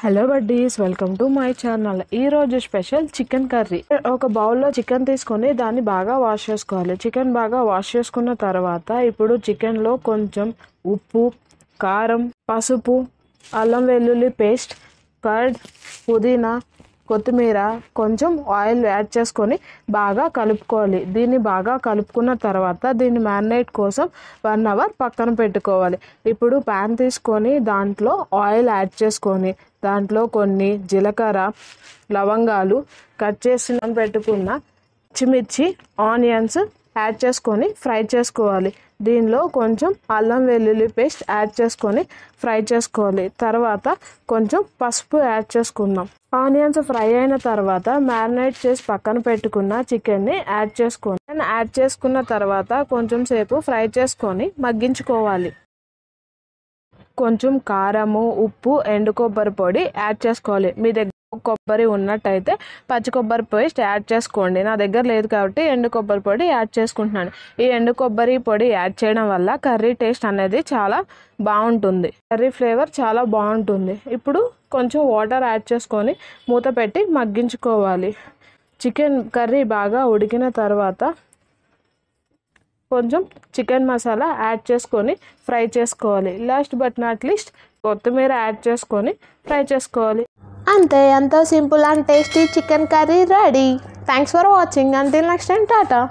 Hello buddies, welcome to my channel. ఈరోజు special chicken curry. ఒక బౌల్లో చికెన్ తీసుకొని దాన్ని బాగా వాష్ చేసుకోవాలి. చికెన్ బాగా వాష్ చేసుకున్న తర్వాత ఇప్పుడు చికెన్లో కొంచెం ఉప్పు, కారం, పసుపు, అల్లం వెల్లుల్లి పేస్ట్, కర్డ్, పుదీనా, కొత్తిమీర, కొంచెం ఆయిల్ యాడ్ చేసుకొని బాగా కలుపుకోవాలి. దీన్ని బాగా కలుపుకున్న తర్వాత దీన్ని మ్యారినేట్ కోసం 1 అవర్ పక్కన పెట్టుకోవాలి. ఇప్పుడు ప్యాన్ తీసుకొని దాంట్లో ఆయిల్ యాడ్ చేసుకొని దాంట్లో కొన్ని జీలకర్ర, లవంగాలు, కట్ చేసి పెట్టుకున్న పచ్చిమిర్చి, ఆనియన్స్ యాడ్ చేసుకొని ఫ్రై చేసుకోవాలి. దీనిలో కొంచెం అల్లం వెల్లుల్లి పేస్ట్ యాడ్ చేసుకొని ఫ్రై చేసుకోవాలి. తర్వాత కొంచెం పసుపు యాడ్ చేసుకుందాం. ఆనియన్స్ ఫ్రై అయిన తర్వాత మ్యారినేట్ చేసి పక్కన పెట్టుకున్న చికెన్ని యాడ్ చేసుకున్న తర్వాత కొంచెం సేపు ఫ్రై చేసుకొని మగ్గించుకోవాలి. కొంచెం కారము, ఉప్పు, ఎండు కొబ్బరి పొడి యాడ్ చేసుకోవాలి. మీ దగ్గర కొబ్బరి ఉన్నట్టయితే పచ్చి కొబ్బరి పేస్ట్ యాడ్ చేసుకోండి. నా దగ్గర లేదు కాబట్టి ఎండు కొబ్బరి పొడి యాడ్ చేసుకుంటున్నాను. ఈ ఎండు కొబ్బరి పొడి యాడ్ చేయడం వల్ల కర్రీ టేస్ట్ అనేది చాలా బాగుంటుంది. కర్రీ ఫ్లేవర్ చాలా బాగుంటుంది. ఇప్పుడు కొంచెం వాటర్ యాడ్ చేసుకొని మూత పెట్టి మగ్గించుకోవాలి. చికెన్ కర్రీ బాగా ఉడికిన తర్వాత కొంచెం చికెన్ మసాలా యాడ్ చేసుకొని ఫ్రై చేసుకోవాలి. లాస్ట్ బట్ నాట్ లీస్ట్ కొత్తిమీర యాడ్ చేసుకొని ఫ్రై చేసుకోవాలి. అంతే, ఎంతో simple and tasty chicken curry ready. Thanks for watching. Until next time, Tata.